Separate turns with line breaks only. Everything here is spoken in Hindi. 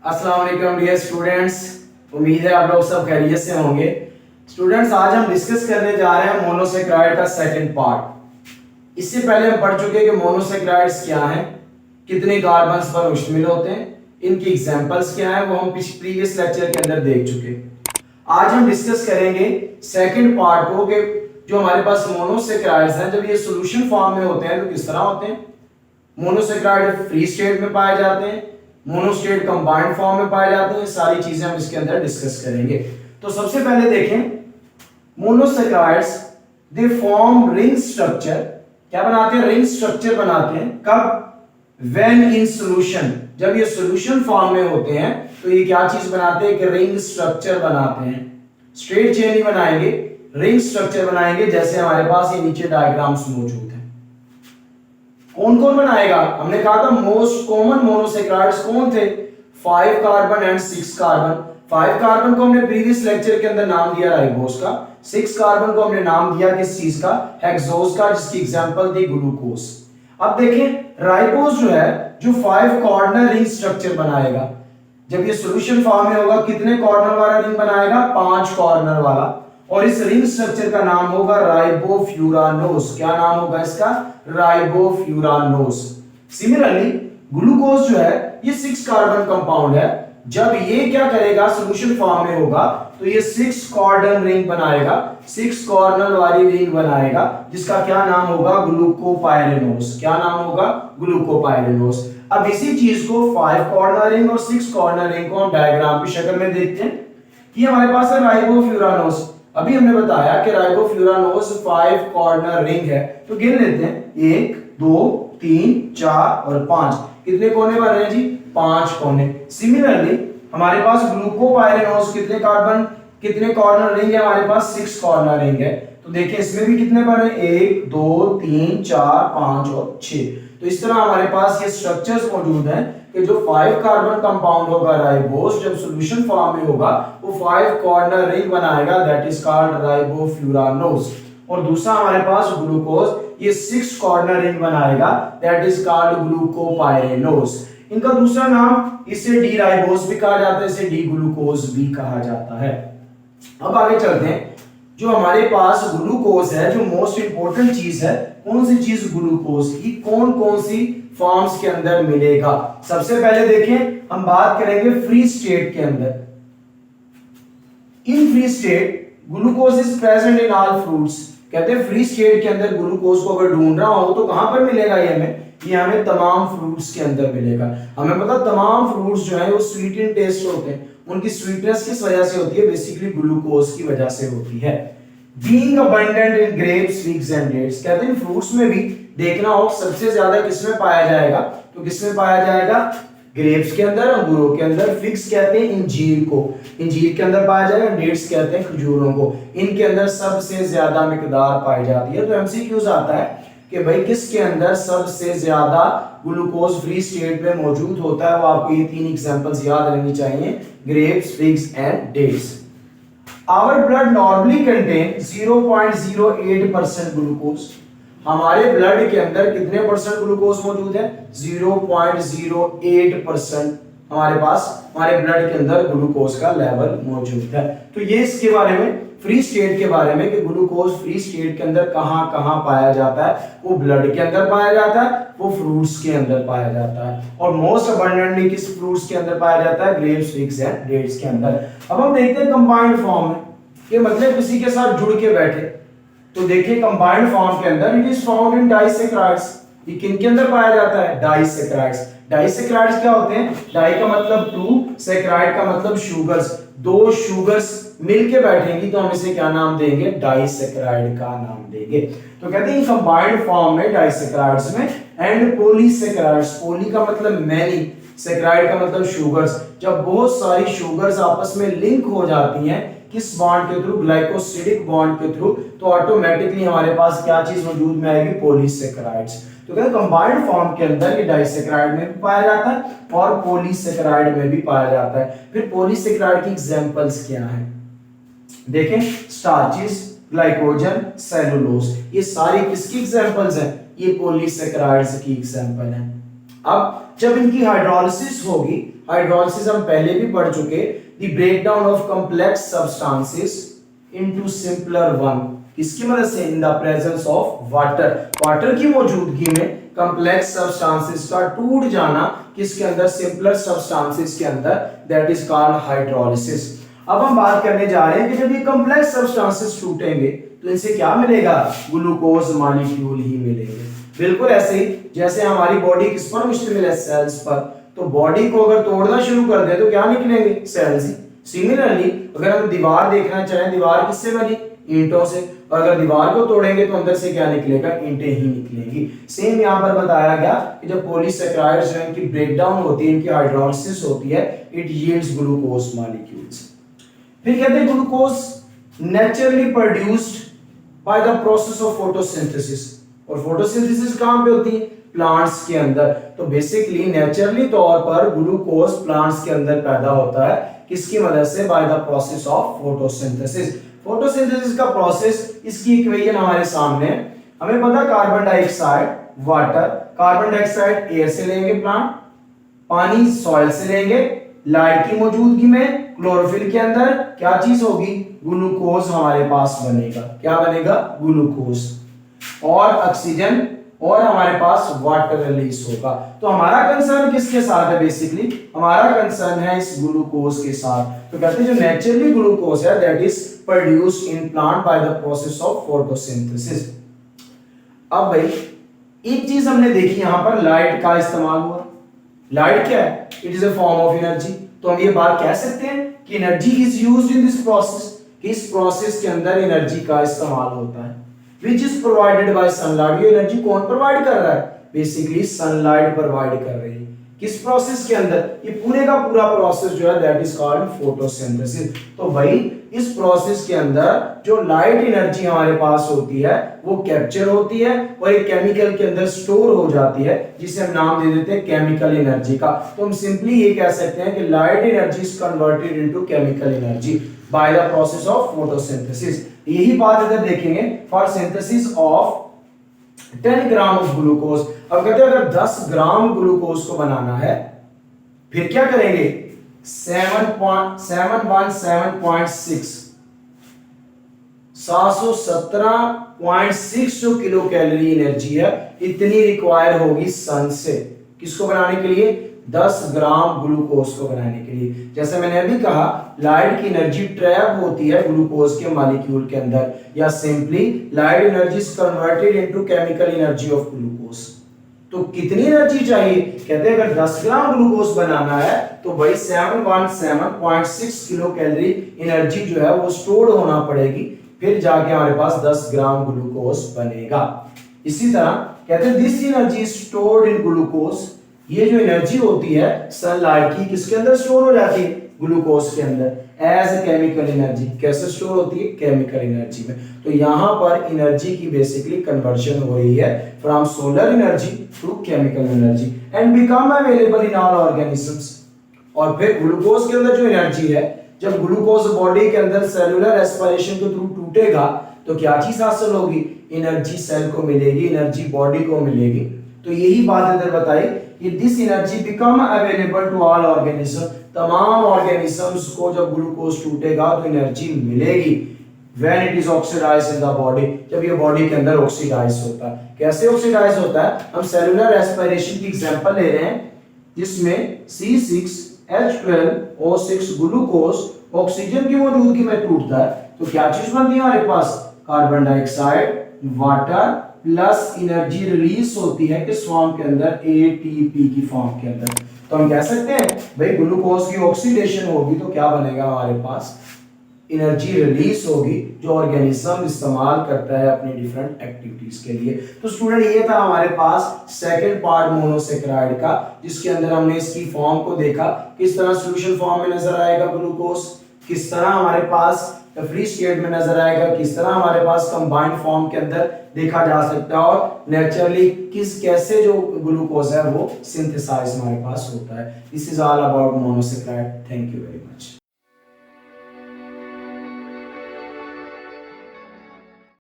अस्सलाम वालेकुम डियर स्टूडेंट्स। उम्मीद है आप लोग सब खैरियत से होंगे। स्टूडेंट्स, आज हम डिस्कस करने जा रहे हैं मोनोसेक्राइड का सेकंड पार्ट। इससे पहले हम पढ़ चुके हैं कि मोनोसेक्राइड्स क्या हैं, कितने कार्बन्स पर मुश्तमिल होते हैं, इनकी एग्जांपल्स क्या हैं, वो हम प्रीवियस लेक्चर के अंदर देख चुके। आज हम डिस्कस करेंगे सेकंड पार्ट को कि जो हमारे पास मोनोसेक्राइड्स हैं जब ये सॉल्यूशन फॉर्म में होते हैं तो किस तरह होते हैं। मोनोसेक्राइड फ्री स्टेट में पाए जाते हैं, मोनोस्टेट कंबाइंड फॉर्म में पाए जाते हैं। सारी चीजें हम इसके अंदर डिस्कस करेंगे। तो सबसे पहले देखें, monosaccharides they form ring structure. क्या बनाते हैं? रिंग स्ट्रक्चर बनाते हैं। कब? व्हेन इन सॉल्यूशन, जब ये सॉल्यूशन फॉर्म में होते हैं तो ये क्या चीज बनाते हैं कि रिंग स्ट्रक्चर बनाते हैं। स्ट्रेट चेन ही बनाएंगे, रिंग स्ट्रक्चर बनाएंगे, जैसे हमारे पास ये नीचे डायग्राम्स मौजूद है। कौन कौन बनाएगा? हमने कहा था मोस्ट कॉमन मोनोसेक्राइड्स कौन थे? 5 कार्बन एंड 6 कार्बन। 5 कार्बन को हमने प्रीवियस लेक्चर के अंदर नाम दिया राइबोस का। 6 कार्बन को हमने नाम दिया किस चीज का? हेक्सोस का, जिसकी एग्जांपल थी ग्लूकोज। अब देखें, राइबोस जो है जो 5 कॉर्नर रिंग स्ट्रक्चर बनाएगा। जब ये सॉल्यूशन फॉर्म में होगा कितने कॉर्नर वाला रिंग बनाएगा? 5 कॉर्नर वाला। और इस रिंग स्ट्रक्चर का नाम होगा राइबोफ्यूरानोस। क्या नाम होगा इसका? राइबोफ्यूरानोस। सिमिलरली ग्लूकोज जो है ये 6 कार्बन कंपाउंड है। जब ये क्या करेगा, सॉल्यूशन फॉर्म में होगा तो ये 6 कॉर्नर रिंग बनाएगा, 6 कॉर्नर वाली रिंग बनाएगा, जिसका क्या नाम होगा? ग्लूकोपाइरेनोस। क्या नाम होगा? ग्लूकोपाइरेनोस। अब इसी चीज को 5 कॉर्नर रिंग और 6 कॉर्नर रिंग को हम डायग्राम की शक्ल में देखते हैं। ये हमारे पास है राइबोफ्यूरानोस। अभी हमने बताया कि राइबोफ्यूरानोस 5 कॉर्नर रिंग है, तो गिन लेते हैं। 1 2 3 4 और 5। कितने कोने बन रहे हैं जी? 5 कोने। सिमिलरली हमारे पास ग्लूकोपाइरेनोस कितने कार्बन, कितने कॉर्नर रिंग है? हमारे पास 6 कॉर्नर रिंग है। तो देखिए इसमें भी कितने बन रहे हैं? 1 2 3 4 5 और 6। तो इस तरह हमारे पास ये स्ट्रक्चर्स मौजूद हैं कि जो 5 कार्बन कंपाउंड होगा राइबोस, जब सॉल्यूशन फॉर्म में होगा वो 5 कॉर्नर रिंग बनाएगा, दैट इज कॉल्ड राइबोफ्यूरानोस। और दूसरा हमारे पास ग्लूकोज, ये 6 कॉर्नर रिंग बनाएगा, दैट इज कॉल्ड ग्लूकोपाइरेनोस। इनका दूसरा नाम, इसे डी राइबोस भी कहा जाता है, इसे डी ग्लूकोज भी कहा जाता है। अब आगे चलते हैं। जो हमारे पास ग्लूकोज है, जो मोस्ट इंपोर्टेंट चीज है, कौन सी चीज? ग्लूकोज की कौन कौन सी फॉर्म्स के अंदर मिलेगा। सबसे पहले देखें, हम बात करेंगे फ्री स्टेट के अंदर। In free state glucose is present in all fruits. कहते हैं फ्री स्टेट के अंदर ग्लूकोज को अगर ढूंढ रहा हो तो कहां पर मिलेगा? ये हमें तमाम फ्रूट्स के अंदर मिलेगा। हमें पता तमाम फ्रूट्स जो है वो स्वीट इन टेस्ट होते हैं। उनकी स्वीटनेस किस वजह से होती है? बेसिकली ग्लूकोज की वजह से होती है। Being abundant in grapes, figs and dates. कहते हैं फ्रूट्स में भी देखना हो सबसे ज्यादा किसमें पाया जाएगा, तो किसमें पाया जाएगा? ग्रेप्स के अंदर, अंगूरों के अंदर। फिग्स कहते हैं इंजीर को, इंजीर के अंदर पाया जाएगा। डेट्स कहते हैं खजूरों को। इनके अंदर सबसे ज्यादा मिकदार पाई जाती है। तो एमसीक्यूज आता है कि भाई किसके अंदर सबसे ज्यादा ग्लूकोज फ्री स्टेट में मौजूद होता है। वो आपको ये 3 एग्जांपल्स याद रहनी चाहिए, grapes, figs and dates. Our blood normally contain 0.08% glucose. हमारे ब्लड के अंदर कितने परसेंट ग्लूकोज मौजूद है? 0.08% हमारे पास हमारे ब्लड के अंदर ग्लूकोज का लेवल मौजूद है। तो ये इसके बारे में, फ्री स्टेट के बारे में, कि ग्लूकोज फ्री स्टेट के अंदर कहां कहां पाया जाता है। वो ब्लड के अंदर पाया जाता है, वो फ्रूट्स के अंदर पाया जाता है। और मोस्ट अबंडेंटली किस फ्रूट्स के अंदर पाया जाता है? ग्रेप्स, फिग्स एंड डेट्स के अंदर। अब हम देखते हैं कंबाइंड फॉर्म में, कि मतलब किसी के साथ जुड़ के बैठे। तो देखिए कंबाइंड फॉर्म के अंदर it is found in disaccharides. ये किन के अंदर पाया जाता है? डाइसेक्राइड्स। डाइसेक्राइड्स क्या होते हैं? डाई का मतलब 2, सेक्राइड का मतलब शुगर्स। 2 शुगर्स मिलके बैठेंगी तो हम इसे क्या नाम देंगे? डाइसेक्राइड का नाम देंगे। तो कहते हैं कंबाइंड फॉर्म में डाइसेक्राइड्स में। एंड पॉलीसेक्राइड्स, पोली का मतलब मैनी, सेक्राइड का मतलब शुगर्स। जब बहुत सारी शुगर्स आपस में लिंक हो जाती हैं किस बॉन्ड के थ्रू? ग्लाइकोसिडिक बॉन्ड के थ्रू, तो ऑटोमेटिकली हमारे पास क्या चीज वजूद में आएगी? पॉलीसेक्राइड्स। तो कहते हैं कंबाइंड फॉर्म के अंदर ये डाइसेक्राइड में भी पाया जाता है और पॉलीसेक्राइड में भी पाया जाता है। फिर पॉलीसेक्राइड की एग्जांपल्स क्या हैं? देखें, स्टार्चेस, ग्लाइकोजन, सेलुलोज, ये सारी किसकी एग्जांपल्स हैं? ये पॉलीसेक्राइड्स की एग्जांपल हैं। अब जब इनकी हाइड्रोलिसिस होगी, हाइड्रोलिसिस हम पहले भी पढ़ चुके, the breakdown of complex substances into simpler one, किसकी मदद से, in the presence of water, water की मौजूदगी में कॉम्प्लेक्स सब्सटेंसेस का टूट जाना किसके अंदर, सिंपलर सब्सटेंसेस के अंदर, दैट इज कॉल्ड हाइड्रोलिसिस। अब हम बात करने जा रहे हैं कि जब ये कॉम्प्लेक्स सब्सटेंसेस टूटेंगे तो इनसे क्या मिलेगा, ग्लूकोज मॉलिक्यूल ही मिलेंगे। बिल्कुल ऐसे ही जैसे हमारी बॉडी किस पर मुश्तमिल है, सेल्स पर, तो बॉडी को अगर तोड़ना शुरू कर दे तो क्या निकलेंगे, सेल्स ही। सिमिलरली अगर हम दीवार देखना चाहें, दीवार किससे बनी, ईंटों से, और अगर दीवार को तोड़ेंगे तो अंदर से क्या निकलेगा, ईंटें ही निकलेंगी। सेम यहाँ पर बताया गया कि जब पॉलीसैकेराइड्स हैं, इनकी ब्रेकडाउन होती है, इनकी हाइड्रोलिसिस होती है, इट यील्ड्स ग्लूकोज मॉलिक्यूल्स। फिर कहते हैं glucose naturally produced by the process of photosynthesis, और फोटोसिंथेसिस कहां पे होती है, प्लांट्स के अंदर। तो बेसिकली नेचुरली तौर पर ग्लूकोज प्लांट्स के अंदर पैदा होता है, किसकी मदद से, by the process of photosynthesis. Photosynthesis का प्रोसेस, इसकी इक्वेशन हमारे सामने है। हमें पता carbon dioxide water, carbon dioxide air से लेंगे प्लांट, पानी सॉइल से लेंगे, लाइट की मौजूदगी में क्लोरोफिल के अंदर क्या चीज होगी, ग्लूकोज हमारे पास बनेगा, क्या बनेगा, ग्लूकोज, और ऑक्सीजन, और हमारे पास वाटर रिलीज होगा। तो हमारा कंसर्न किसके साथ है, बेसिकली हमारा कंसर्न है इस ग्लूकोज के साथ। तो कहते हैं जो नेचुरली ग्लूकोज है that is produced in plant by the process of photosynthesis. अब भाई एक चीज हमने देखी, यहां पर लाइट का इस्तेमाल हुआ। लाइट क्या है, it is a form of energy. तो हम ये बात कह सकते हैं कि energy is used in this process, कि इस प्रोसेस के अंदर एनर्जी का इस्तेमाल होता है, which is provided by sunlight। ये एनर्जी कौन प्रोवाइड कर रहा है, बेसिकली सनलाइट प्रोवाइड कर रही है। किस प्रोसेस के अंदर, ये पूरे का पूरा प्रोसेस जो है दैट इज कॉल्ड फोटोसिंथेसिस। तो भाई इस प्रोसेस के अंदर जो लाइट एनर्जी हमारे पास होती है वो कैप्चर होती है और एक केमिकल के अंदर स्टोर हो जाती है, जिसे हम नाम दे देते हैं केमिकल एनर्जी का। तो हम सिंपली ये कह सकते हैं कि light energy is converted into chemical energy by the process of photosynthesis. यही बात इधर देखेंगे, for synthesis of 10 gram of glucose. अब कहते हैं अगर 10 ग्राम ग्लूकोज को बनाना है, फिर क्या करेंगे, 717.6 जो किलो कैलोरी एनर्जी है, इतनी रिक्वायर होगी सन से, किसको बनाने के लिए, 10 ग्राम ग्लूकोज को बनाने के लिए। जैसे मैंने अभी कहा लाइट की एनर्जी ट्रैप होती है ग्लूकोज के मॉलिक्यूल के अंदर, या simply light energy is converted into chemical energy of glucose. तो कितनी एनर्जी चाहिए, कहते हैं अगर 10 ग्राम ग्लूकोज बनाना है तो भाई 717.6 किलो कैलोरी एनर्जी जो है वो स्टोर होना पड़ेगी, फिर जाके हमारे पास 10 ग्राम ग्लूकोज बनेगा। इसी तरह कहते हैं this energy stored in glucose. ये जो एनर्जी होती है सनलाइट की, किसके अंदर स्टोर हो जाती है, ग्लूकोज के अंदर, एज ए केमिकल एनर्जी। कैसे स्टोर होती है, केमिकल एनर्जी में। तो यहां पर एनर्जी की बेसिकली कन्वर्शन हो रही है from solar energy to chemical energy and become available in all organisms. और फिर ग्लूकोज के अंदर जो एनर्जी है, जब ग्लूकोज बॉडी के अंदर सेलुलर रेस्पिरेशन के थ्रू टूटेगा तो क्या चीज हासिल होगी, एनर्जी सेल को मिलेगी, एनर्जी बॉडी को मिलेगी। तो यही बात इधर बताई कि this energy become available to all organism. तमाम ऑर्गेनिजम्स को जब ग्लूकोज टूटेगा तो एनर्जी मिलेगी। When it is oxidised in the body, जब ये बॉडी के अंदर ऑक्सीडाइज होता है। कैसे ऑक्सीडाइज होता है, हम सेलुलर रेस्पिरेशन की एग्जांपल ले रहे हैं जिसमें C6H12O6 ग्लूकोज ऑक्सीजन की मौजूदगी में टूटता है तो क्या चीज बनती है हमारे पास, carbon dioxide, water plus energy release होती है किस फॉर्म के अंदर, एटीपी की फॉर्म के अंदर। तो हम कह सकते हैं भाई ग्लूकोज की ऑक्सीडेशन होगी तो क्या बनेगा हमारे पास, एनर्जी रिलीज होगी जो ऑर्गेनिज्म इस्तेमाल करता है अपनी डिफरेंट एक्टिविटीज के लिए। तो स्टूडेंट ये था हमारे पास सेकंड पार्ट मोनोसेक्राइड का, जिसके अंदर हमने इसकी फॉर्म को देखा, किस तरह सॉल्यूशन फॉर्म में नजर आएगा ग्लूकोज, किस तरह हमारे पास फ्री स्टेट में नजर आएगा, किस तरह हमारे पास कंबाइंड फॉर्म के अंदर देखा जा सकता है, और नेचुरली कैसे जो ग्लूकोज है वो सिंथेसाइज हमारे पास होता है। This is all about monosaccharide. Thank you very much.